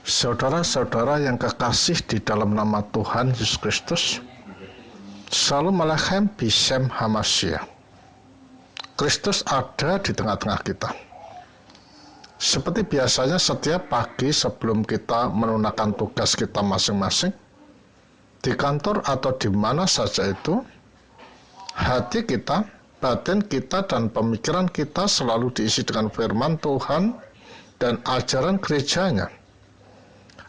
Saudara-saudara yang kekasih di dalam nama Tuhan Yesus Kristus, Shalom Aleichem Bishem Hamashiach. Kristus ada di tengah-tengah kita. Seperti biasanya setiap pagi sebelum kita menunaikan tugas kita masing-masing, di kantor atau di mana saja itu, hati kita, batin kita, dan pemikiran kita selalu diisi dengan firman Tuhan dan ajaran gerejanya,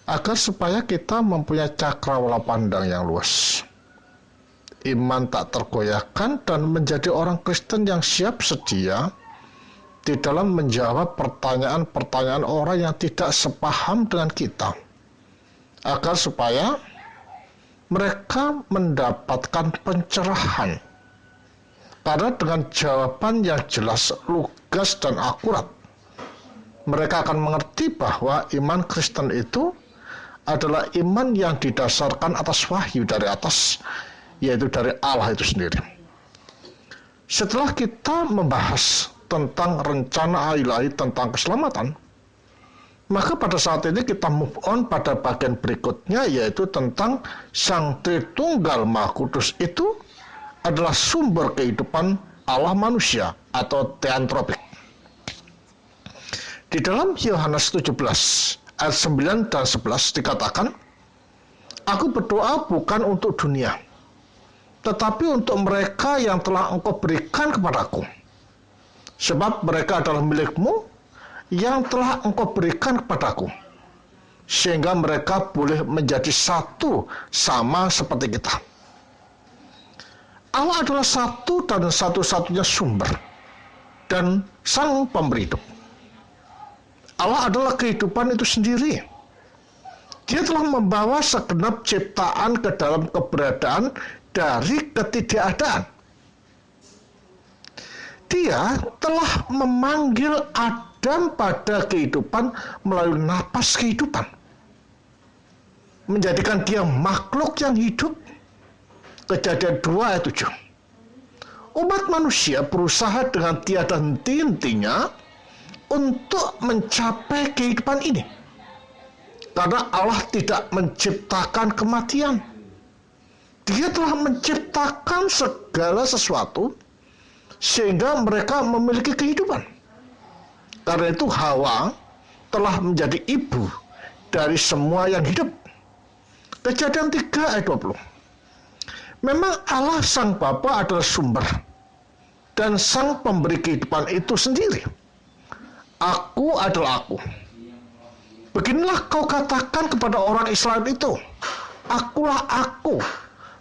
agar supaya kita mempunyai cakrawala pandang yang luas, iman tak tergoyahkan, dan menjadi orang Kristen yang siap sedia di dalam menjawab pertanyaan-pertanyaan orang yang tidak sepaham dengan kita, agar supaya mereka mendapatkan pencerahan. Karena dengan jawaban yang jelas, lugas, dan akurat, mereka akan mengerti bahwa iman Kristen itu adalah iman yang didasarkan atas wahyu dari atas, yaitu dari Allah itu sendiri. Setelah kita membahas tentang rencana ilahi tentang keselamatan, maka pada saat ini kita move on pada bagian berikutnya, yaitu tentang Sang Tritunggal Maha Kudus itu adalah sumber kehidupan Allah manusia atau theantropik. Di dalam Yohanes 17 ayat 9 dan 11 dikatakan, "Aku berdoa bukan untuk dunia, tetapi untuk mereka yang telah Engkau berikan kepadaku. Sebab mereka adalah milik-Mu yang telah Engkau berikan kepadaku, sehingga mereka boleh menjadi satu sama seperti kita." Allah adalah satu dan satu-satunya sumber dan Sang Pemberi hidup. Allah adalah kehidupan itu sendiri. Dia telah membawa segenap ciptaan ke dalam keberadaan dari ketidakadaan. Dia telah memanggil Adam pada kehidupan melalui napas kehidupan, menjadikan dia makhluk yang hidup. Kejadian 2 ayat 7. Umat manusia berusaha dengan tiada henti-hentinya untuk mencapai kehidupan ini, karena Allah tidak menciptakan kematian. Dia telah menciptakan segala sesuatu sehingga mereka memiliki kehidupan. Karena itu Hawa telah menjadi ibu dari semua yang hidup. Kejadian 3 ayat 20. Memang Allah Sang Bapa adalah sumber dan Sang Pemberi kehidupan itu sendiri. Aku adalah aku. Beginilah kau katakan kepada orang Israel itu, akulah aku,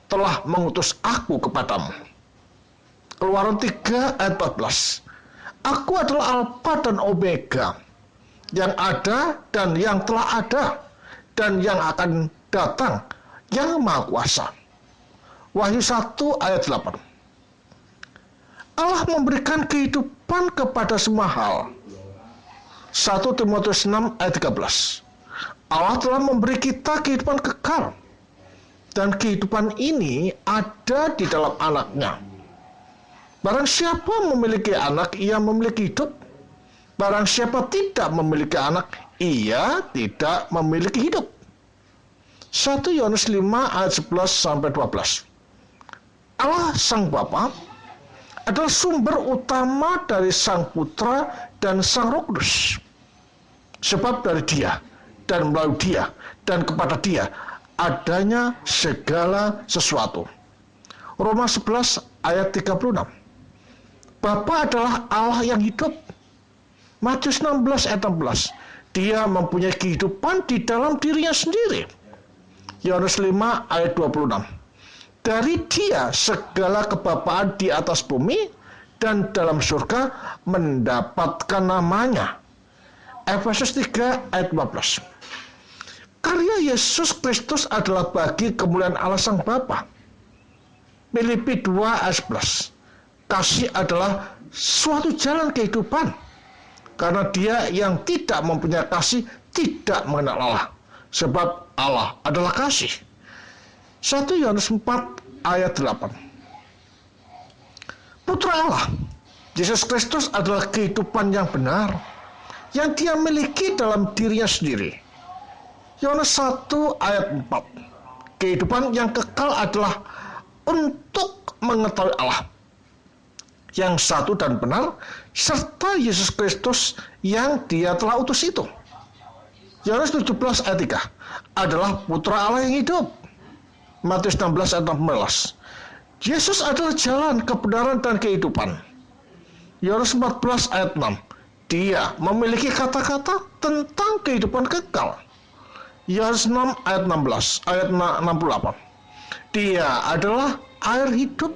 telah mengutus aku kepadamu. Keluaran 3 ayat 14. Aku adalah Alfa dan Omega, yang ada dan yang telah ada, dan yang akan datang, yang Maha Kuasa. Wahyu 1 ayat 8. Allah memberikan kehidupan kepada semua hal. 1 Timotius 6 ayat 13. Allah telah memberi kita kehidupan kekal, dan kehidupan ini ada di dalam anaknya. Barang siapa memiliki anak, ia memiliki hidup. Barang siapa tidak memiliki anak, ia tidak memiliki hidup. 1 Yohanes 5 ayat 11 sampai 12. Allah Sang Bapa adalah sumber utama dari Sang Putra dan Sang Roh Kudus. Sebab dari Dia dan melalui Dia dan kepada Dia adanya segala sesuatu. Roma 11 ayat 36. Bapa adalah Allah yang hidup. Matius 16 ayat 16. Dia mempunyai kehidupan di dalam dirinya sendiri. Yohanes 5 ayat 26. Dari Dia segala kebapaan di atas bumi dan dalam surga mendapatkan namanya. Efesus 3 ayat 15. Karya Yesus Kristus adalah bagi kemuliaan Allah Sang Bapa. Filipi 2 ayat 11. Kasih adalah suatu jalan kehidupan, karena dia yang tidak mempunyai kasih tidak mengenal Allah, sebab Allah adalah kasih. 1 Yohanes 4 ayat 8. Putra Allah, Yesus Kristus adalah kehidupan yang benar yang Dia miliki dalam dirinya sendiri. Yohanes 1 ayat 4. Kehidupan yang kekal adalah untuk mengetahui Allah yang satu dan benar, serta Yesus Kristus yang Dia telah utus itu. Yohanes 17 ayat 3 adalah putra Allah yang hidup. Matius 16 ayat 16. Yesus adalah jalan, kebenaran, dan kehidupan. Yohanes 14 ayat 6. Dia memiliki kata-kata tentang kehidupan kekal. Yohanes 6 ayat 16, ayat 68. Dia adalah air hidup,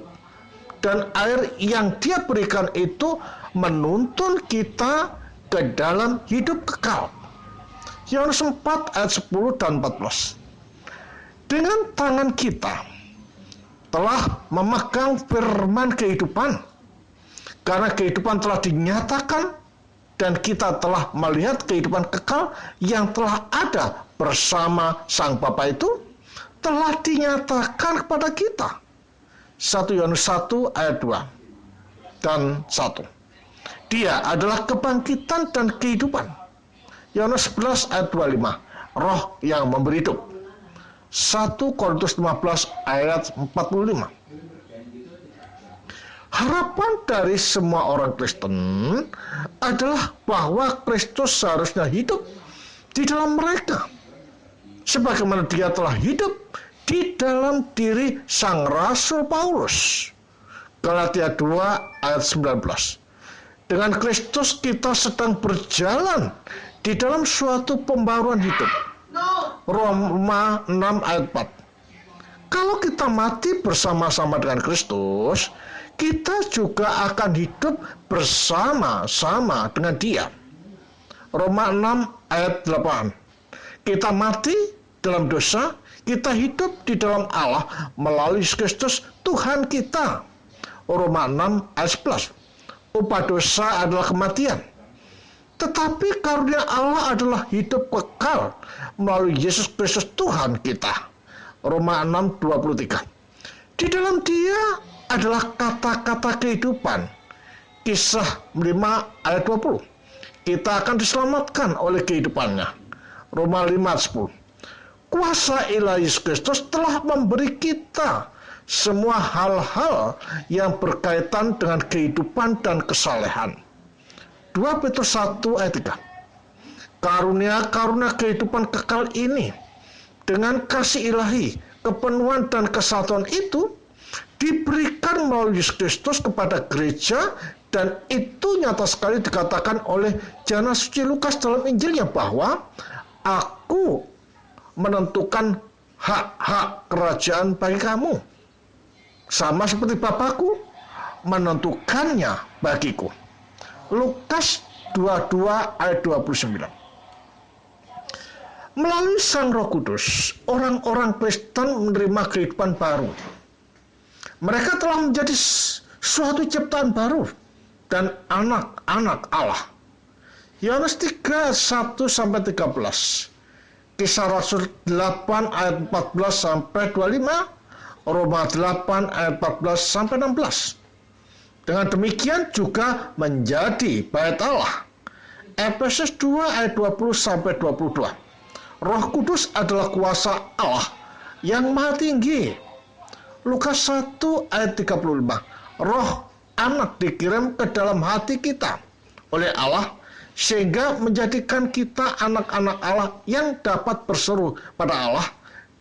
dan air yang Dia berikan itu menuntun kita ke dalam hidup kekal. Yohanes 4 ayat 10 dan 14. Dengan tangan kita telah memegang firman kehidupan, karena kehidupan telah dinyatakan dan kita telah melihat kehidupan kekal yang telah ada bersama Sang Bapa itu telah dinyatakan kepada kita. 1 Yohanes 1 ayat 2 dan 1. Dia adalah kebangkitan dan kehidupan. Yohanes 11 ayat 25. Roh yang memberi hidup. 1 Korintus 15 ayat 45. Harapan dari semua orang Kristen adalah bahwa Kristus seharusnya hidup di dalam mereka, sebagaimana Dia telah hidup di dalam diri Sang Rasul Paulus. Galatia 2 ayat 19. Dengan Kristus kita sedang berjalan di dalam suatu pembaruan hidup. Roma 6 ayat 4. Kalau kita mati bersama-sama dengan Kristus, kita juga akan hidup bersama-sama dengan Dia. Roma 6 ayat 8. Kita mati dalam dosa, kita hidup di dalam Allah melalui Kristus Tuhan kita. Roma 6 ayat 11. Upah dosa adalah kematian, tetapi karunia Allah adalah hidup kekal melalui Yesus Kristus Tuhan kita. Roma 6:23. Di dalam Dia adalah kata-kata kehidupan. Kisah 5 ayat 20. Kita akan diselamatkan oleh kehidupannya. Roma 5:10. Kuasa ilahi Yesus Kristus telah memberi kita semua hal-hal yang berkaitan dengan kehidupan dan kesalehan. 2 Petrus 1 ayat 3. Karunia-karunia kehidupan kekal ini dengan kasih ilahi, kepenuhan dan kesatuan itu diberikan melalui Yesus Kristus kepada gereja, dan itu nyata sekali dikatakan oleh Jana Suci Lukas dalam Injilnya bahwa aku menentukan hak-hak kerajaan bagi kamu, sama seperti Bapakku menentukannya bagiku. Lukas 22 ayat 29. Melalui Sang Roh Kudus, orang-orang Kristen menerima kehidupan baru. Mereka telah menjadi suatu ciptaan baru dan anak-anak Allah. Yohanes 3 1-13. Kisah Rasul 8 ayat 14 sampai 25. Roma 8 ayat 14 sampai 16. Dengan demikian juga menjadi bait Allah. Efesus 2 ayat 20 sampai 22. Roh Kudus adalah kuasa Allah yang maha tinggi. Lukas 1 ayat 35. Roh Anak dikirim ke dalam hati kita oleh Allah, sehingga menjadikan kita anak-anak Allah yang dapat berseru pada Allah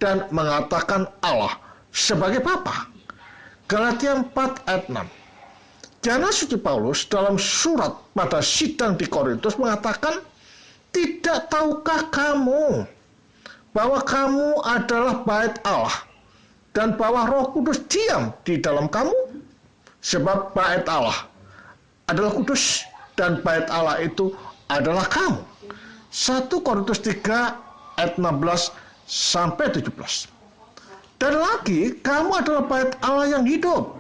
dan mengatakan Allah sebagai Bapa. Galatia 4 ayat 6. Jana Suci Paulus dalam surat pada sidang di Korintus mengatakan, tidak tahukah kamu bahwa kamu adalah bait Allah dan bahwa Roh Kudus diam di dalam kamu? Sebab bait Allah adalah kudus dan bait Allah itu adalah kamu. 1 Korintus 3 ayat 16 sampai 17. Dan lagi, kamu adalah bait Allah yang hidup.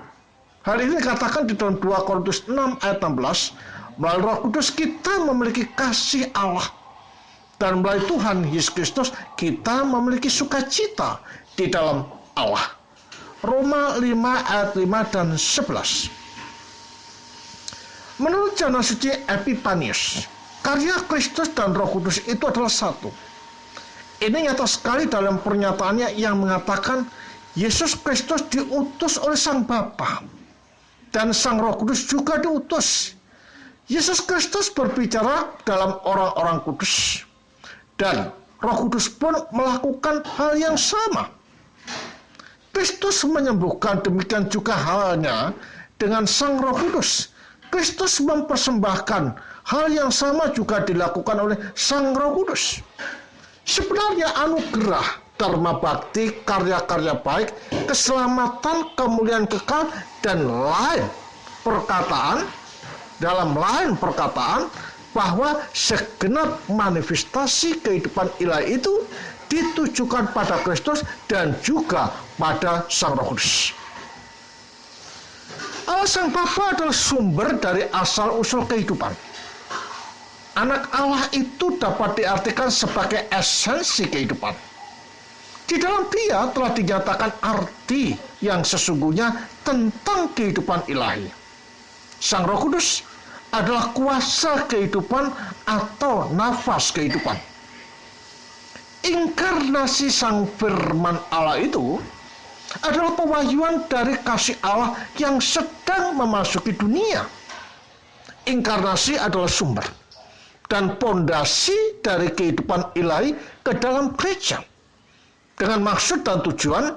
Hal ini dikatakan di dalam 2 Korintus 6 ayat 16. Melalui Roh Kudus kita memiliki kasih Allah, dan melalui Tuhan Yesus Kristus kita memiliki sukacita di dalam Allah. Roma 5 ayat 5 dan 11. Menurut Jana Suci Epipanius, karya Kristus dan Roh Kudus itu adalah satu. Ini nyata sekali dalam pernyataannya yang mengatakan Yesus Kristus diutus oleh Sang Bapa dan Sang Roh Kudus juga diutus. Yesus Kristus berbicara dalam orang-orang kudus dan Roh Kudus pun melakukan hal yang sama. Kristus menyembuhkan, demikian juga halnya dengan Sang Roh Kudus. Kristus mempersembahkan, hal yang sama juga dilakukan oleh Sang Roh Kudus. Sebenarnya anugerah, dharma bakti, karya-karya baik, keselamatan, kemuliaan kekal, dan lain perkataan, dalam lain perkataan, bahwa segenap manifestasi kehidupan ilahi itu ditujukan pada Kristus dan juga pada Sang Roh Kudus. Allah Sang Bapa adalah sumber dari asal-usul kehidupan. Anak Allah itu dapat diartikan sebagai esensi kehidupan. Di dalam Dia telah dinyatakan arti yang sesungguhnya tentang kehidupan ilahi. Sang Roh Kudus adalah kuasa kehidupan atau nafas kehidupan. Inkarnasi Sang Firman Allah itu adalah pewahyuan dari kasih Allah yang sedang memasuki dunia. Inkarnasi adalah sumber dan pondasi dari kehidupan ilahi ke dalam gereja, dengan maksud dan tujuan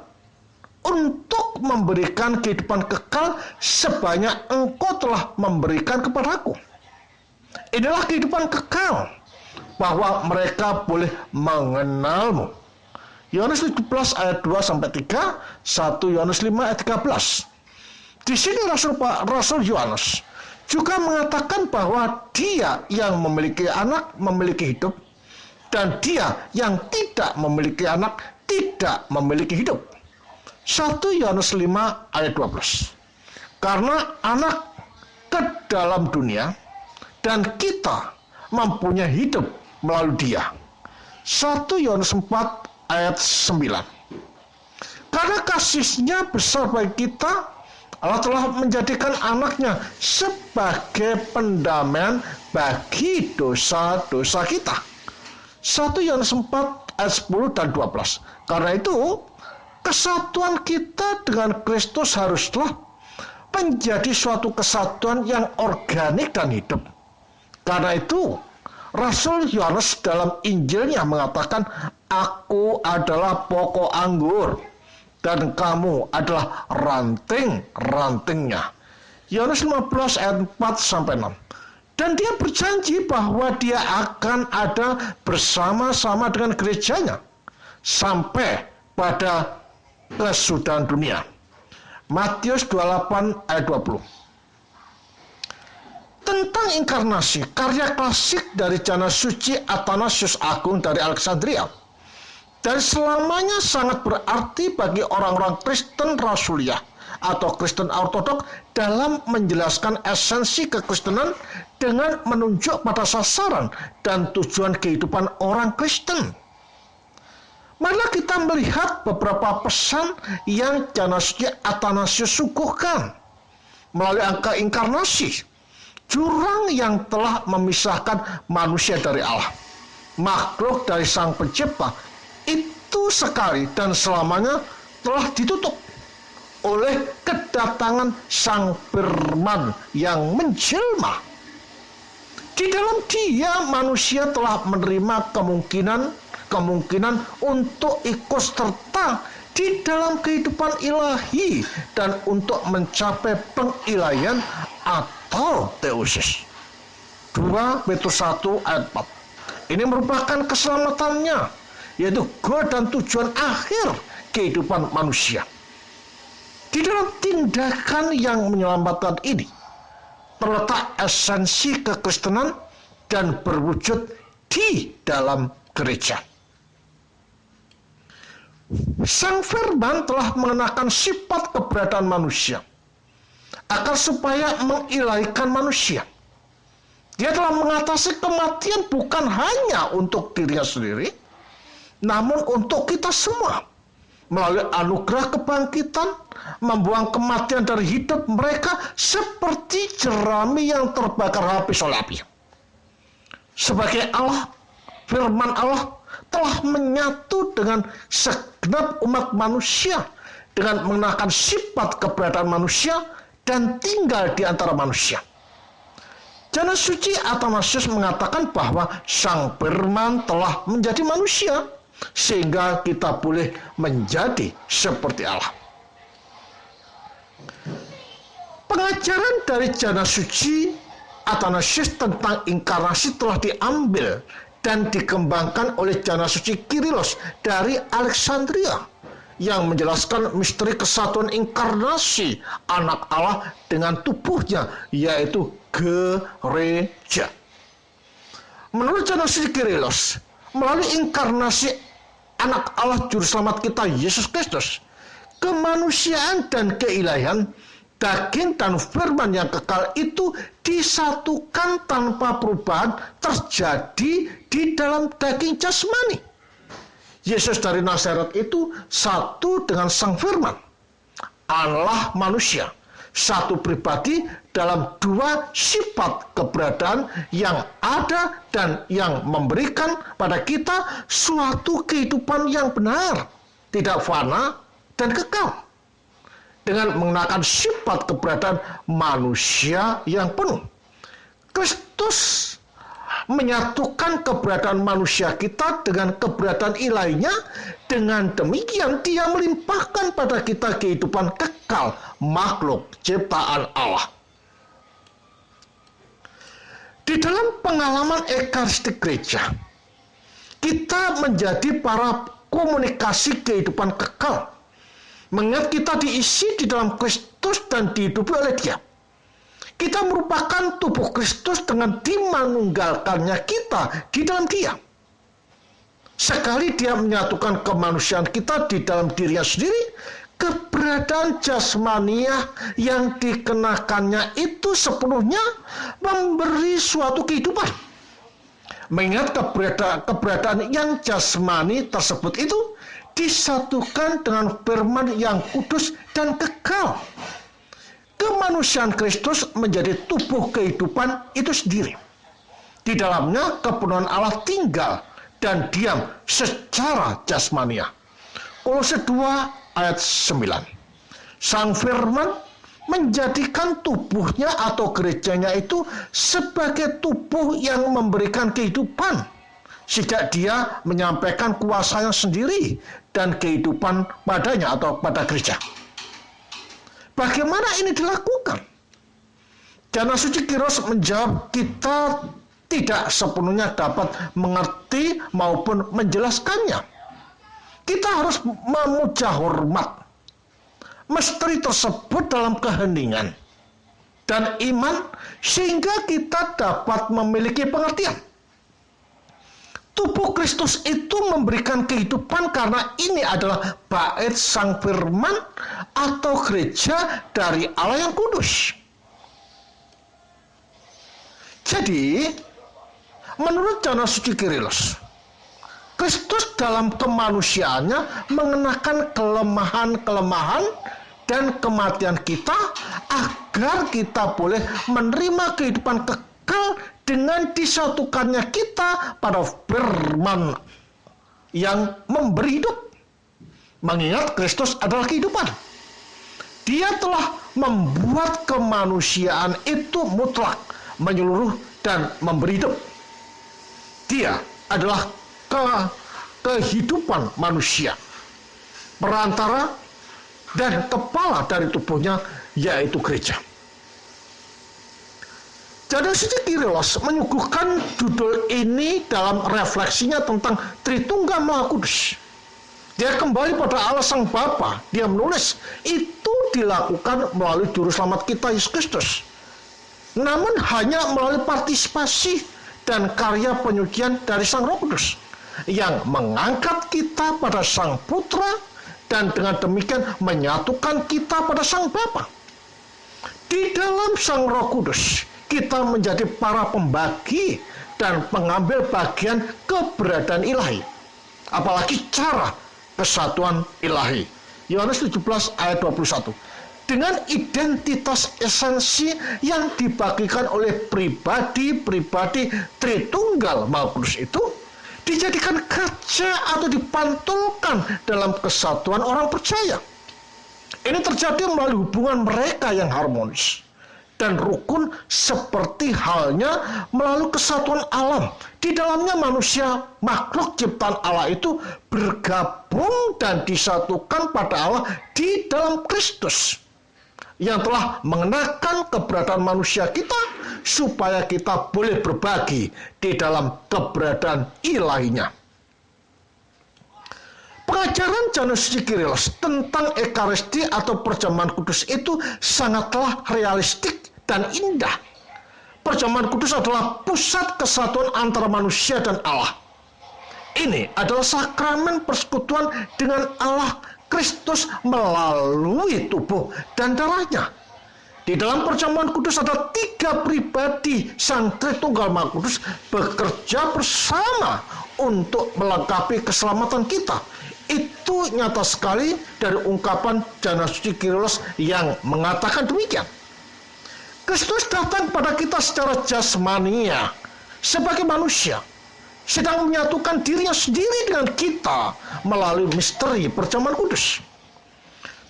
untuk memberikan kehidupan kekal sebanyak Engkau telah memberikan kepadaku. Inilah kehidupan kekal, bahwa mereka boleh mengenalmu. Yohanes 17 ayat 2-3, 1 Yohanes 5 ayat 13. Di sini Rasul Yohanes juga mengatakan bahwa dia yang memiliki anak memiliki hidup, dan dia yang tidak memiliki anak tidak memiliki hidup. 1 Yohanes 5 ayat 12. Karena anak ke dalam dunia dan kita mempunyai hidup melalui dia. 1 Yohanes 4 ayat 9. Karena kasih-Nya besar bagi kita, Allah telah menjadikan anaknya sebagai pendamaian bagi dosa-dosa kita. 1 Yohanes 4 ayat 10 dan 12. Karena itu, kesatuan kita dengan Kristus haruslah menjadi suatu kesatuan yang organik dan hidup. Karena itu, Rasul Yohanes dalam Injilnya mengatakan, "Aku adalah pokok anggur, dan kamu adalah ranting-rantingnya." Yohanes 15 ayat 4-6. Dan dia berjanji bahwa dia akan ada bersama-sama dengan gerejanya sampai pada kesudahan dunia. Matius 28 ayat 20. Tentang inkarnasi, karya klasik dari jana suci Athanasius Agung dari Alexandria, dan selamanya sangat berarti bagi orang-orang Kristen Rasuliah atau Kristen Ortodok dalam menjelaskan esensi kekristenan dengan menunjuk pada sasaran dan tujuan kehidupan orang Kristen. Marilah kita melihat beberapa pesan yang jana suci Athanasius suguhkan melalui angka inkarnasi, jurang yang telah memisahkan manusia dari Allah, makhluk dari Sang Pencipta, itu sekali dan selamanya telah ditutup oleh kedatangan Sang Firman yang menjelma. Di dalam Dia manusia telah menerima kemungkinan untuk ikut serta di dalam kehidupan ilahi dan untuk mencapai pengilahian atau teosis. 2 Petrus 1 ayat 4. Ini merupakan keselamatannya, yaitu goal dan tujuan akhir kehidupan manusia. Di dalam tindakan yang menyelamatkan ini terletak esensi kekristenan dan berwujud di dalam gereja. Sang Firman telah mengenakan sifat keberadaan manusia agar supaya mengilahikan manusia. Dia telah mengatasi kematian bukan hanya untuk dirinya sendiri, namun untuk kita semua. Melalui anugerah kebangkitan, membuang kematian dari hidup mereka seperti jerami yang terbakar habis oleh api. Sebagai Allah, Firman Allah telah menyatu dengan segenap umat manusia dengan mengenakan sifat keberadaan manusia dan tinggal di antara manusia. Jana suci Athanasius mengatakan bahwa Sang Firman telah menjadi manusia sehingga kita boleh menjadi seperti Allah. Pengajaran dari Jana suci Athanasius tentang inkarnasi telah diambil dan dikembangkan oleh Jana suci Kyrillos dari Alexandria yang menjelaskan misteri kesatuan inkarnasi anak Allah dengan tubuhnya, yaitu gereja. Menurut Jana suci Kyrillos, melalui inkarnasi anak Allah juru selamat kita Yesus Kristus, kemanusiaan dan keilahian, daging dan firman yang kekal itu disatukan tanpa perubahan terjadi di dalam daging jasmani. Yesus dari Nazaret itu satu dengan Sang Firman, Allah manusia, satu pribadi dalam dua sifat keberadaan yang ada dan yang memberikan pada kita suatu kehidupan yang benar, tidak fana dan kekal, dengan mengenakan sifat keberadaan manusia yang penuh. Kristus menyatukan keberadaan manusia kita dengan keberadaan ilahinya. Dengan demikian dia melimpahkan pada kita kehidupan kekal makhluk ciptaan Allah. Di dalam pengalaman Ekaristik Gereja, kita menjadi para komunikasi kehidupan kekal, mengingat kita diisi di dalam Kristus dan dihidupi oleh Dia. Kita merupakan tubuh Kristus dengan dimanunggalkannya kita di dalam Dia. Sekali Dia menyatukan kemanusiaan kita di dalam dirinya sendiri, keberadaan jasmania yang dikenakannya itu sepenuhnya memberi suatu kehidupan. Mengingat keberadaan yang jasmani tersebut itu disatukan dengan firman yang kudus dan kekal. Kemanusiaan Kristus menjadi tubuh kehidupan itu sendiri. Di dalamnya kepenuhan Allah tinggal dan diam secara jasmania. Kolose 2 ayat 9. Sang Firman menjadikan tubuhnya atau gerejanya itu sebagai tubuh yang memberikan kehidupan, sejak Dia menyampaikan kuasanya sendiri dan kehidupan padanya atau pada gereja. Bagaimana ini dilakukan? Jana suci Kyrillos menjawab, kita tidak sepenuhnya dapat mengerti maupun menjelaskannya. Kita harus memuja hormat misteri tersebut dalam keheningan dan iman sehingga kita dapat memiliki pengertian. Tubuh Kristus itu memberikan kehidupan karena ini adalah bait Sang Firman atau gereja dari Allah yang kudus. Jadi, menurut Jana suci Kyrillos, Kristus dalam kemanusiaannya mengenakan kelemahan-kelemahan dan kematian kita agar kita boleh menerima kehidupan kekal dengan disatukannya kita pada firman yang memberi hidup. Mengingat Kristus adalah kehidupan. Dia telah membuat kemanusiaan itu mutlak, menyeluruh dan memberi hidup. Dia adalah kehidupan manusia, perantara dan kepala dari tubuhnya, yaitu gereja. Jana suci Kyrillos menyuguhkan judul ini dalam refleksinya tentang Tritunggal Maha Kudus. Dia kembali pada Allah Sang Bapa. Dia menulis, itu dilakukan melalui juru selamat kita Yesus Kristus. Namun hanya melalui partisipasi dan karya penyucian dari Sang Roh Kudus yang mengangkat kita pada Sang Putra dan dengan demikian menyatukan kita pada Sang Bapa. Di dalam Sang Roh Kudus kita menjadi para pembagi dan pengambil bagian keberadaan ilahi, apalagi cara kesatuan ilahi. Yohanes 17 ayat 21. Dengan identitas esensi yang dibagikan oleh pribadi-pribadi Tritunggal Maha Kudus itu, dijadikan kaca atau dipantulkan dalam kesatuan orang percaya. Ini terjadi melalui hubungan mereka yang harmonis dan rukun, seperti halnya melalui kesatuan alam. Di dalamnya manusia, makhluk ciptaan Allah itu bergabung dan disatukan pada Allah di dalam Kristus, yang telah mengenakan keberadaan manusia kita supaya kita boleh berbagi di dalam keberadaan ilahinya. Pengajaran Janus Sikirelos tentang Ekaristi atau perjamuan kudus itu sangatlah realistik dan indah. Perjamuan kudus adalah pusat kesatuan antara manusia dan Allah. Ini adalah sakramen persekutuan dengan Allah Kristus melalui tubuh dan darahnya. Di dalam perjamuan kudus ada 3 pribadi Sang Tritunggal Maha Kudus bekerja bersama untuk melengkapi keselamatan kita. Itu nyata sekali dari ungkapan Janus Sikirelos yang mengatakan demikian. Kristus datang kepada kita secara jasmania sebagai manusia, sedang menyatukan dirinya sendiri dengan kita melalui misteri perjamuan kudus.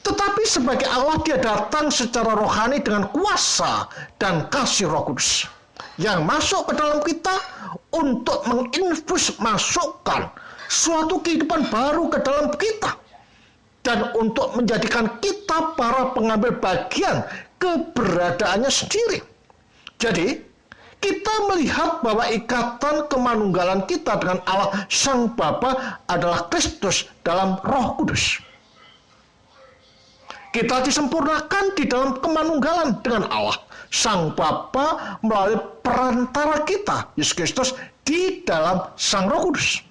Tetapi sebagai Allah, dia datang secara rohani dengan kuasa dan kasih Roh Kudus yang masuk ke dalam kita untuk menginfus, masukkan suatu kehidupan baru ke dalam kita, dan untuk menjadikan kita para pengambil bagian keberadaannya sendiri. Jadi kita melihat bahwa ikatan kemanunggalan kita dengan Allah Sang Bapa adalah Kristus dalam Roh Kudus. Kita disempurnakan di dalam kemanunggalan dengan Allah Sang Bapa melalui perantara kita, Yesus Kristus, di dalam Sang Roh Kudus.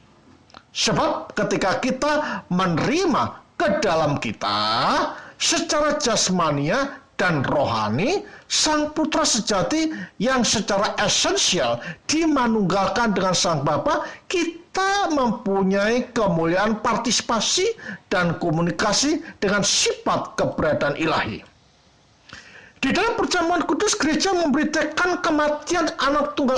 Sebab ketika kita menerima ke dalam kita secara jasmania dan rohani Sang Putra sejati yang secara esensial dimanunggalkan dengan Sang Bapa, kita mempunyai kemuliaan partisipasi dan komunikasi dengan sifat keberadaan ilahi. Di dalam perjamuan kudus, gereja memberitakan kematian anak tunggal